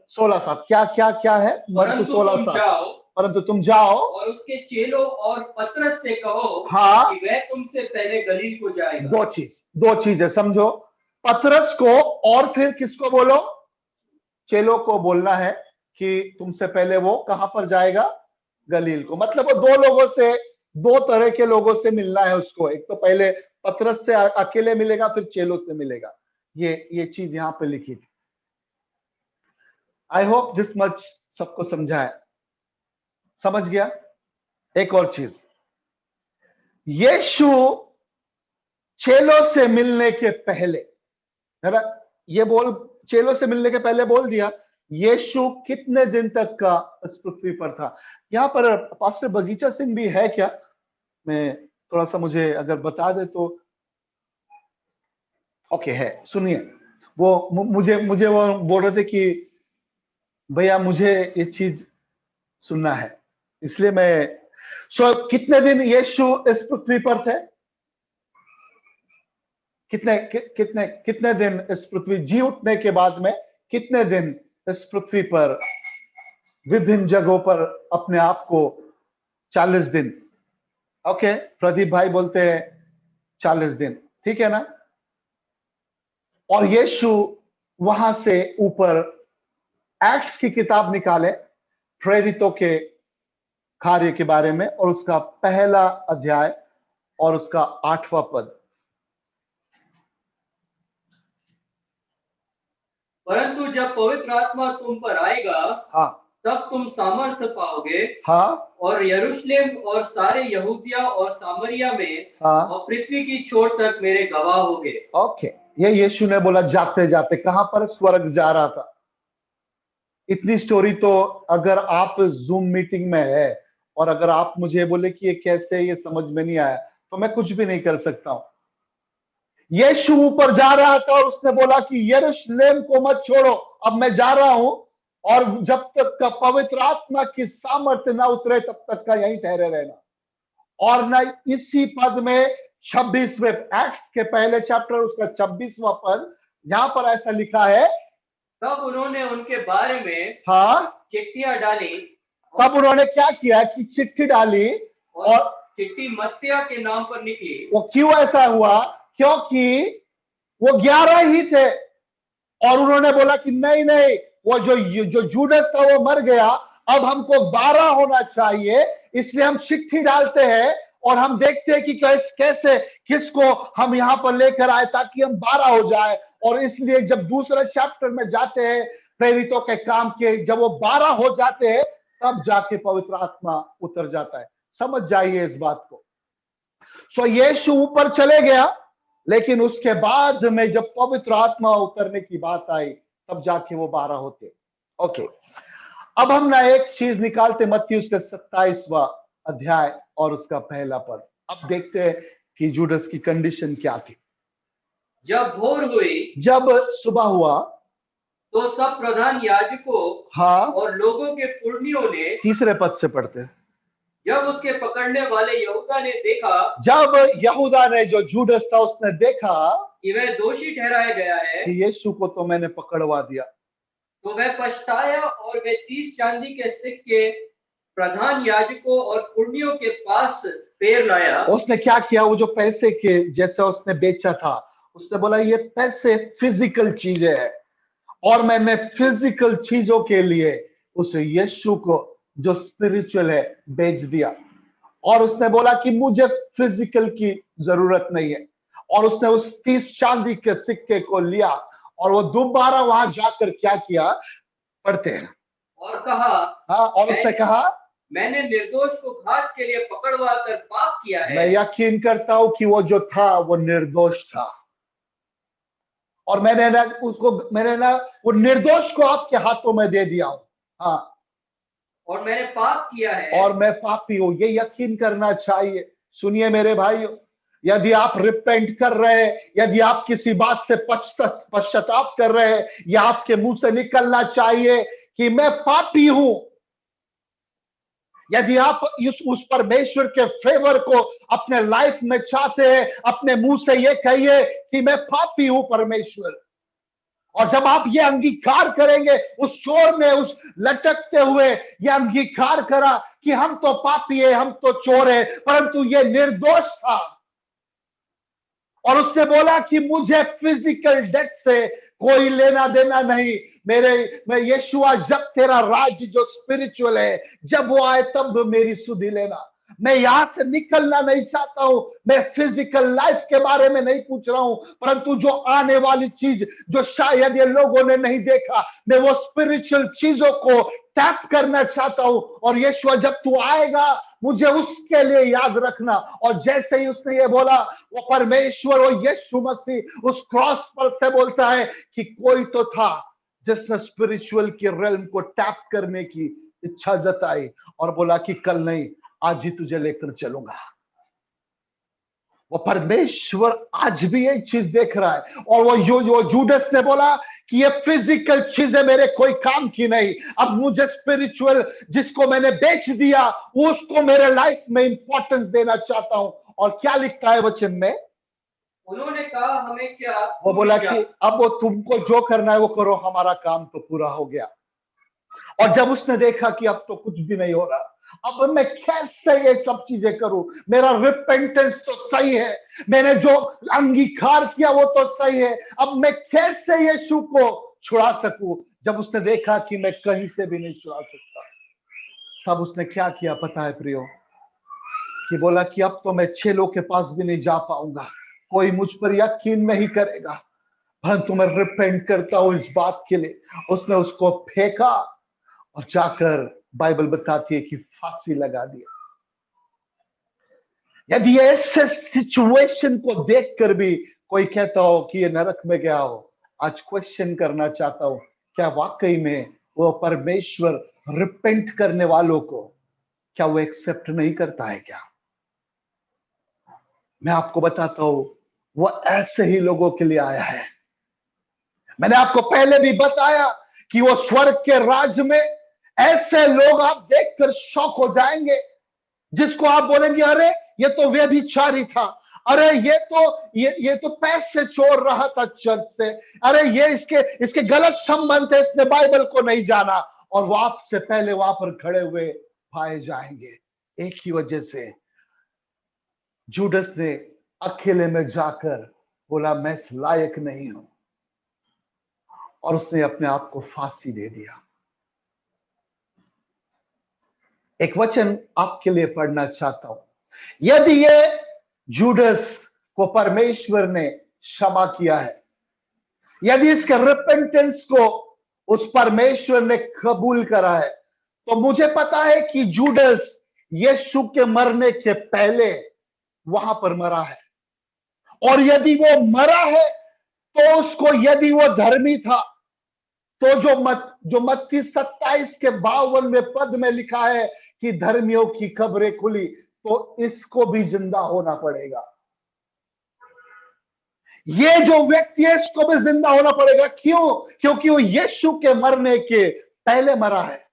16:7 क्या क्या क्या है? मरकुस 16:7, परंतु तुम जाओ और उसके चेलों और पतरस से कहो, हाँ, कि वह तुमसे पहले गलील को जाएगा। दो चीजें समझो, पतरस को और फिर किसको बोलो? चेलों को बोलना है कि तुमसे पहले वो कहां पर जाएगा? गलील को। मतलब वो दो लोगों से, दो तरह के लोगों से मिलना है उसको। एक तो पहले पतरस से अकेले मिलेगा, फिर चेलों से मिलेगा। ये चीज यहां पे लिखी थी। आई होप दिस मच सबको समझा है, समझ गया। एक और चीज, यीशु चेलों से मिलने के पहले, है ना, ये बोल, चेलों से मिलने के पहले बोल दिया यीशु कितने दिन तक का इस पृथ्वी पर था। यहां पर पास्टर बगीचा सिंह भी है क्या? मैं थोड़ा सा, मुझे अगर बता दे तो। ओके है, सुनिए, वो मुझे मुझे वो बोल रहे थे कि भैया मुझे ये चीज सुनना है, इसलिए मैं। कितने दिन यीशु इस पृथ्वी पर थे? कितने दिन इस पृथ्वी, जी उठने के बाद में कितने दिन इस पृथ्वी पर, विभिन्न जगहों पर अपने आप को? 40 दिन। ओके, प्रदीप भाई बोलते हैं 40 दिन, ठीक है ना। और यीशु वहां से ऊपर एक्ट्स की किताब निकाले, प्रेरितों के कार्य के बारे में, और उसका पहला अध्याय और उसका 8वां पद। परंतु जब पवित्र आत्मा तुम पर आएगा, हाँ, तब तुम सामर्थ्य पाओगे, हाँ, और यरूशलेम और सारे यहूदिया और सामरिया में, हाँ, और पृथ्वी की छोर तक मेरे गवाह होगे। ओके। ये यीशु ने बोला जाते जाते, कहां पर? स्वर्ग जा रहा था। इतनी स्टोरी तो अगर आप जूम मीटिंग में है और अगर आप मुझे बोले कि ये कैसे, ये समझ में नहीं आया, तो मैं कुछ भी नहीं कर सकता हूं। यीशु ऊपर जा रहा था और उसने बोला कि यरूशलेम को मत छोड़ो, अब मैं जा रहा हूं, और जब तक का पवित्र आत्मा की सामर्थ्य ना उतरे तब तक का यहीं ठहरे रहना। और ना इसी पद में 26वें एक्ट्स के पहले चैप्टर उसका 26वां पद, यहां पर ऐसा लिखा है, तब उन्होंने उनके बारे में हाँ, चिट्ठियां डाली। तब उन्होंने क्या किया कि चिट्ठी डाली, और चिट्ठी मत्तिया के नाम पर निकली। वो क्यों ऐसा हुआ? क्योंकि वो 11 ही थे, और उन्होंने बोला कि नहीं नहीं, वो जो जूडस था वो मर गया, अब हमको 12 होना चाहिए, इसलिए हम चिट्ठी डालते हैं और हम देखते हैं कि कैसे किसको हम यहां पर लेकर आए ताकि हम 12 हो जाए। और इसलिए जब दूसरे चैप्टर में जाते हैं प्रेरितों के काम के, जब वो 12 हो जाते हैं तब जाके पवित्र आत्मा उतर जाता है। समझ जाइए इस बात को। सो यीशु ऊपर चले गया, लेकिन उसके बाद में जब पवित्र आत्मा उतरने की बात आई तब जाके वो 12 होते। ओके, अब हम ना एक चीज निकालते मत्ती उसका 27वां अध्याय और उसका पहला पद। अब देखते हैं कि जूडस की कंडीशन क्या थी। जब भोर हुई, जब सुबह हुआ, तो सब प्रधान याजकों, हाँ, और लोगों के पुरनियों ने, तीसरे पद से पढ़ते हैं, जब उसके पकड़ने वाले यहूदा ने देखा, जब यहूदा ने, जो जूडस था, उसने देखा कि वह दोषी ठहराया गया है, कि यीशु को तो मैंने पकड़वा दिया, तो वह पछताया और वह 30 चांदी के सिक्के प्रधान याजकों और पुरनियों के पास फेर लाया। उसने क्या किया? वो जो पैसे के जैसे उसने बेचा था, उसने बोला ये पैसे फिजिकल चीजें है, और मैंने फिजिकल चीजों के लिए उस यीशु को जो स्पिरिचुअल है बेच दिया। और उसने बोला कि मुझे फिजिकल की जरूरत नहीं है, और उसने उस 30 चांदी के सिक्के को लिया और वो दोबारा वहां जाकर क्या किया? पढ़ते हैं, और कहा, हाँ, और उसने कहा मैंने निर्दोष को घात के लिए पकड़वा कर पाप किया है। मैं यकीन करता हूं कि वो जो था वो निर्दोष था, और मैंने ना वो निर्दोष को आपके हाथों में दे दिया हूं। हाँ, और मैंने पाप किया है, और मैं पापी हूं, ये यकीन करना चाहिए। सुनिए मेरे भाइयों, यदि आप रिपेंट कर रहे हैं, यदि आप किसी बात से पश्चाताप कर रहे हैं, या आपके मुंह से निकलना चाहिए कि मैं पापी हूं। यदि आप उस परमेश्वर के फेवर को अपने लाइफ में चाहते हैं, अपने मुंह से ये कहिए कि मैं पापी हूं परमेश्वर। और जब आप ये अंगीकार करेंगे, उस चोर ने उस लटकते हुए ये अंगीकार करा कि हम तो पापी है, हम तो चोर है, परंतु ये निर्दोष था, और उसने बोला कि मुझे फिजिकल डेथ से कोई लेना देना नहीं। मैं यीशुआ, जब तेरा राज्य जो स्पिरिचुअल है जब वो आए तब मेरी सुधि लेना। मैं यहां से निकलना नहीं चाहता हूं, मैं फिजिकल लाइफ के बारे में नहीं पूछ रहा हूं, परंतु जो आने वाली चीज जो शायद ये लोगों ने नहीं देखा, मैं वो स्पिरिचुअल चीजों को टैप करना चाहता हूं। और यीशुआ, जब तू आएगा मुझे उसके लिए याद रखना। और जैसे ही उसने ये बोला, वो परमेश्वर, वो यीशु मसीह उस क्रॉस पर से बोलता है कि कोई तो था जिसने स्पिरिचुअल की रेल्म को टैप करने की इच्छा जताई, और बोला कि कल नहीं, आज ही तुझे लेकर चलूंगा। वो परमेश्वर आज भी एक चीज देख रहा है, और वो जूडस ने बोला कि ये फिजिकल चीजें मेरे कोई काम की नहीं, अब मुझे स्पिरिचुअल जिसको मैंने बेच दिया उसको मेरे लाइफ में इंपॉर्टेंस देना चाहता हूं। और क्या लिखता है वचन में? उन्होंने कहा, हमें क्या? वो बोला कि अब वो तुमको जो करना है वो करो, हमारा काम तो पूरा हो गया। और जब उसने देखा कि अब तो कुछ भी नहीं हो रहा, अब मैं कैसे ये सब चीजें करूं? मेरा रिपेंटेंस तो सही है, मैंने जो अंगीकार किया वो तो सही है, अब मैं कैसे यीशु को छुड़ा सकूं? जब उसने देखा कि मैं कहीं से भी नहीं छुड़ा सकता, तब उसने क्या किया पता है प्रियो? कि बोला कि अब तो मैं चेलों के पास भी नहीं जा पाऊंगा, कोई मुझ पर यकीन नहीं करेगा, परंतु मैं रिपेंट करता हूं इस बात के लिए। उसने उसको फेंका और जाकर बाइबल बताती है कि फांसी लगा दिया। यदि ऐसे सिचुएशन को देखकर भी कोई कहता हो कि ये नरक में गया हो, आज क्वेश्चन करना चाहता हूं, क्या वाकई में वो परमेश्वर रिपेंट करने वालों को क्या वो एक्सेप्ट नहीं करता है क्या? मैं आपको बताता हूं, वो ऐसे ही लोगों के लिए आया है। मैंने आपको पहले भी बताया कि वो स्वर्ग के राज्य में ऐसे लोग आप देखकर शॉक हो जाएंगे, जिसको आप बोलेंगे अरे ये तो व्यभिचारी था, अरे ये तो पैसे चोर रहा था चर्च से, अरे ये इसके गलत संबंध थे, इसने बाइबल को नहीं जाना। और वो आपसे पहले वहां पर खड़े हुए पाए जाएंगे। एक ही वजह से जूडस ने अकेले में जाकर बोला मैं इस लायक नहीं हूं, और उसने अपने आप को फांसी दे दिया। एक वचन आपके लिए पढ़ना चाहता हूं। यदि ये जूडस को परमेश्वर ने क्षमा किया है, यदि इसके रिपेंटेंस को उस परमेश्वर ने कबूल करा है, तो मुझे पता है कि जूडस यीशु के मरने के पहले वहां पर मरा है। और यदि वो मरा है तो उसको, यदि वो धर्मी था, तो जो मत्ती 27 के 52वें पद में लिखा है कि धर्मियों की कब्रें खुली, तो इसको भी जिंदा होना पड़ेगा। ये जो व्यक्ति है इसको भी जिंदा होना पड़ेगा। क्यों? क्योंकि वो यीशु के मरने के पहले मरा है।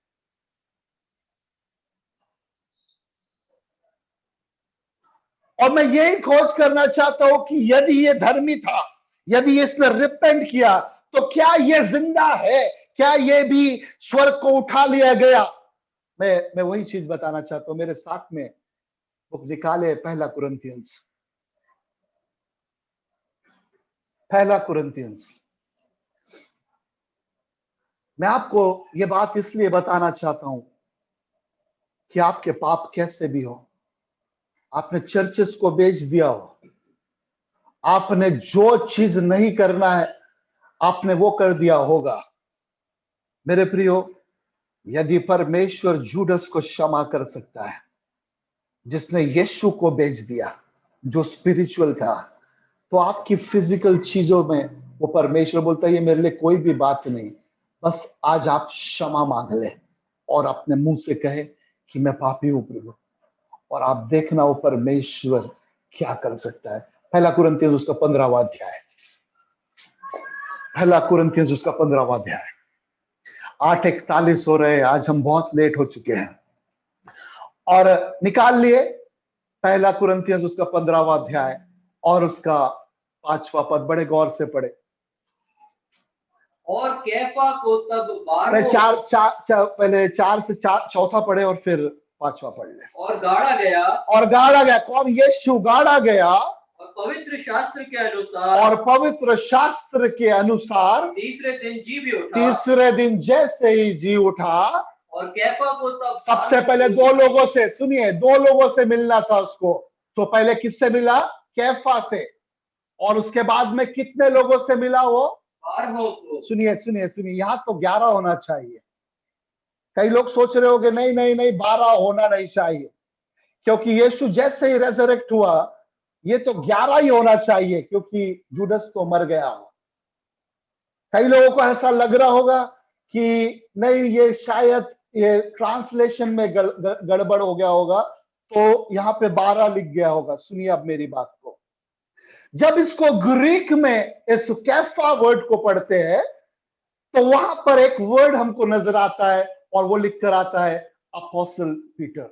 और मैं यही खोज करना चाहता हूं कि यदि ये धर्मी था, यदि इसने रिपेंट किया, तो क्या ये जिंदा है? क्या ये भी स्वर्ग को उठा लिया गया? मैं वही चीज बताना चाहता हूं। मेरे साथ में बुक निकाले, पहला कुरिन्थियंस। मैं आपको ये बात इसलिए बताना चाहता हूं कि आपके पाप कैसे भी हो, आपने चर्चेस को बेच दिया हो, आपने जो चीज नहीं करना है आपने वो कर दिया होगा, मेरे प्रियो, यदि परमेश्वर जूडस को क्षमा कर सकता है, जिसने यीशु को बेच दिया, जो स्पिरिचुअल था, तो आपकी फिजिकल चीजों में वो परमेश्वर बोलता है ये मेरे लिए कोई भी बात नहीं, बस आज आप क्षमा मांग ले और अपने मुंह से कहे कि मैं पापी हूं प्रभु, और आप देखना वो परमेश्वर क्या कर सकता है। पहला कुरिन्थियंस उसका 15वां अध्याय, पहला कुरिन्थियंस उसका 15वां अध्याय। 8:41 हो रहे हैं, आज हम बहुत लेट हो चुके हैं। और निकाल लिए पहला कुरिन्थियंस उसका 15वां अध्याय और उसका 5वां पद, बड़े गौर से पढ़े। और कैफा को तब पहले 4 से 4 पढ़े और फिर 5वां पढ़ ले। और गाड़ा गया, कौन? यीशु गाड़ा गया, और पवित्र शास्त्र के अनुसार तीसरे दिन जैसे ही जी उठा। और कैफा को तब सबसे पहले 2 लोगों से, सुनिए, 2 लोगों से मिलना था उसको। तो पहले किससे मिला? कैफा से। और उसके बाद में कितने लोगों से मिला वो? 12 को। सुनिए, यहां तो 11 होना चाहिए। कई लोग सोच रहे होंगे नहीं नहीं नहीं, 12 होना नहीं चाहिए, क्योंकि यीशु जैसे ही रेजरेक्ट हुआ, ये तो 11 ही होना चाहिए, क्योंकि जूडस तो मर गया। कई लोगों को ऐसा लग रहा होगा कि नहीं, ये शायद ये ट्रांसलेशन में गड़बड़ हो गया होगा, तो यहाँ पे 12 लिख गया होगा। सुनिए अब मेरी बात को, जब इसको ग्रीक में इस कैफा वर्ड को पढ़ते हैं, तो वहां पर एक वर्ड हमको नजर आता है और वो लिख कर आता है अपोस्टल पीटर।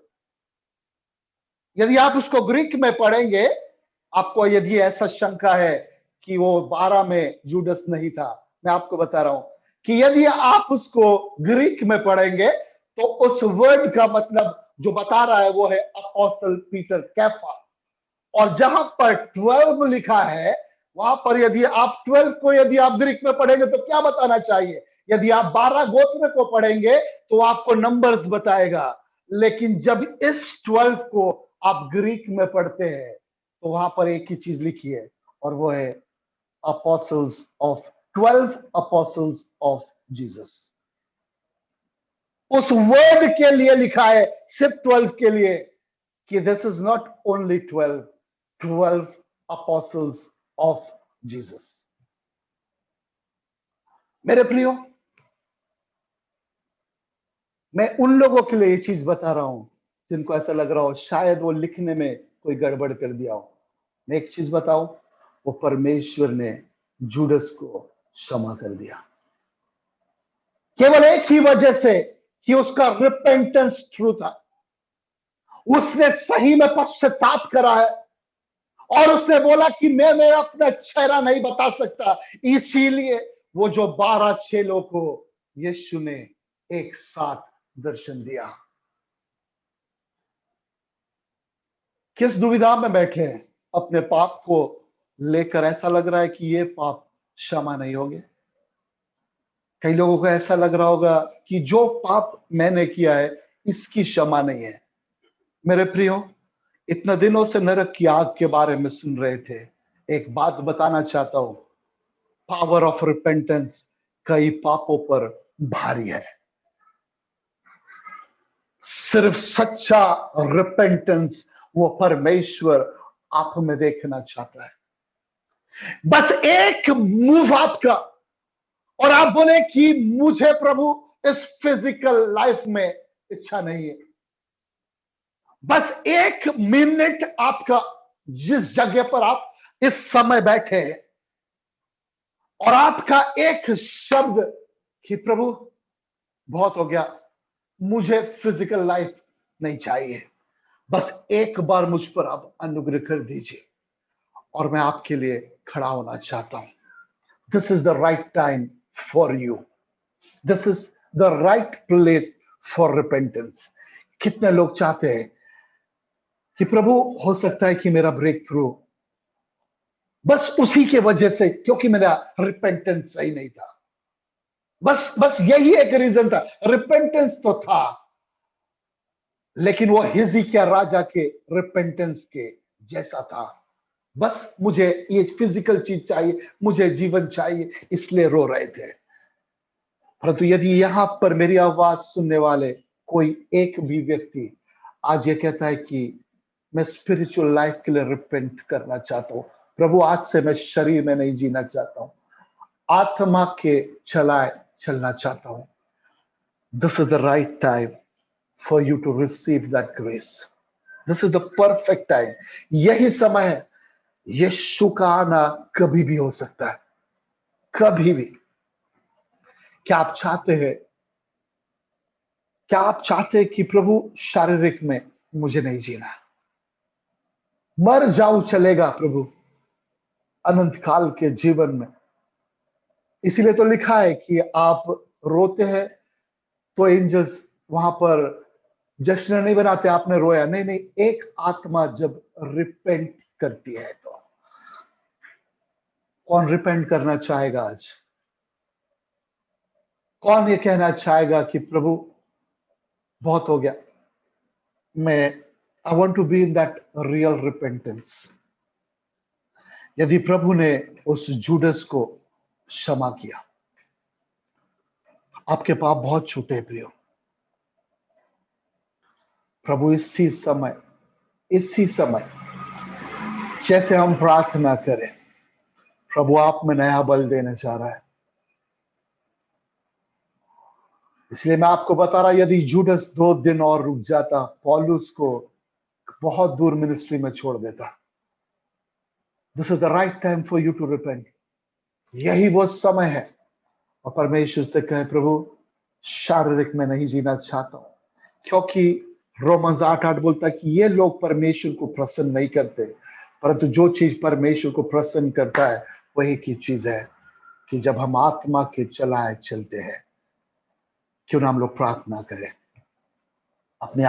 यदि आप उसको ग्रीक में पढ़ेंगे, आपको यदि ऐसा शंका है कि वो 12 में जूडस नहीं था, मैं आपको बता रहा हूं कि यदि आप उसको ग्रीक में पढ़ेंगे तो उस वर्ड का मतलब जो बता रहा है वो है अपोस्टल पीटर, कैफा। और जहां पर 12 लिखा है, वहां पर यदि आप 12 को यदि आप ग्रीक में पढ़ेंगे तो क्या बताना चाहिए? यदि आप 12 गोत्र को पढ़ेंगे तो आपको नंबर्स बताएगा। लेकिन जब इस 12 को आप ग्रीक में पढ़ते हैं तो वहां पर एक ही चीज लिखी है, और वो है apostles of 12 apostles of Jesus। उस वर्ड के लिए लिखा है, सिर्फ 12 के लिए, कि this is not only 12 apostles of Jesus। मेरे प्रियो, मैं उन लोगों के लिए ये चीज बता रहा हूं जिनको ऐसा लग रहा हो शायद वो लिखने में कोई गड़बड़ कर दिया हो। मैं एक चीज बताऊं, वो परमेश्वर ने जूडस को क्षमा कर दिया, केवल एक ही वजह से कि उसका रिपेंटेंस ट्रू था। उसने सही में पश्चाताप करा है, और उसने बोला कि मैं अपना चेहरा नहीं बता सकता। इसीलिए वो जो 12 चेलों को यीशु ने एक साथ दर्शन दिया। किस दुविधा में बैठे हैं? अपने पाप को लेकर ऐसा लग रहा है कि ये पाप क्षमा नहीं होंगे। कई लोगों को ऐसा लग रहा होगा कि जो पाप मैंने किया है इसकी क्षमा नहीं है। मेरे प्रियो, इतने दिनों से नरक की आग के बारे में सुन रहे थे, एक बात बताना चाहता हूं, पावर ऑफ रिपेंटेंस कई पापों पर भारी है। सिर्फ सच्चा रिपेंटेंस वो परमेश्वर आप में देखना चाहता है। बस एक मूव आपका, और आप बोले कि मुझे प्रभु इस फिजिकल लाइफ में इच्छा नहीं है। बस एक मिनट आपका, जिस जगह पर आप इस समय बैठे हैं, और आपका एक शब्द कि प्रभु बहुत हो गया, मुझे फिजिकल लाइफ नहीं चाहिए, बस एक बार मुझ पर आप अनुग्रह कर दीजिए और मैं आपके लिए खड़ा होना चाहता हूं। This is the right time for you. This is the right place for repentance. कितने लोग चाहते हैं कि प्रभु हो सकता है कि मेरा ब्रेक थ्रू बस उसी के वजह से, क्योंकि मेरा रिपेंटेंस सही नहीं था। बस यही एक रीजन था। रिपेंटेंस तो था, लेकिन वो हिजकिय्याह राजा के रिपेंटेंस के जैसा था। बस मुझे ये फिजिकल चीज चाहिए, मुझे जीवन चाहिए, इसलिए रो रहे थे। परंतु यदि यहां पर मेरी आवाज सुनने वाले कोई एक भी व्यक्ति आज ये कहता है कि मैं स्पिरिचुअल लाइफ के लिए रिपेंट करना चाहता हूं, प्रभु आज से मैं शरीर में नहीं जीना चाहता हूं, आत्मा के चलाए चलना चाहता हूं, this is the right time for you to receive that grace. This is the perfect time. यही समय है। यीशु का आना कभी भी हो सकता है, कभी भी। क्या आप चाहते हैं, क्या आप चाहते हैं कि प्रभु शारीरिक में मुझे नहीं जीना, मर जाऊं चलेगा प्रभु अनंत काल के जीवन में। इसीलिए तो लिखा है कि आप रोते हैं तो एंजल्स वहां पर जश्न नहीं बनाते, आपने रोया। नहीं नहीं, एक आत्मा जब रिपेंट करती है तो कौन रिपेंट करना चाहेगा आज? कौन ये कहना चाहेगा कि प्रभु बहुत हो गया, मैं I want to be in that real repentance. यदि प्रभु ने उस जूडस को क्षमा किया, आपके पाप बहुत छोटे हैं प्रियो। प्रभु इसी समय जैसे हम प्रार्थना करें, प्रभु आप में नया बल देना चाह रहा है। इसलिए मैं आपको बता रहा, यदि जूडस 2 दिन और रुक जाता, पौलुस को बहुत दूर मिनिस्ट्री में छोड़ देता। This is the right time for you to repent. यही वो समय है। और परमेश्वर से कहे, प्रभु शारीरिक में नहीं जीना चाहता हूं, क्योंकि रोमन्स 8:8 बोलता है कि ये लोग परमेश्वर को प्रसन्न नहीं करते, परंतु जो चीज परमेश्वर को प्रसन्न करता है वही की चीज है कि जब हम आत्मा के चलाए चलते हैं। क्यों ना हम लोग प्रार्थना करें, अपने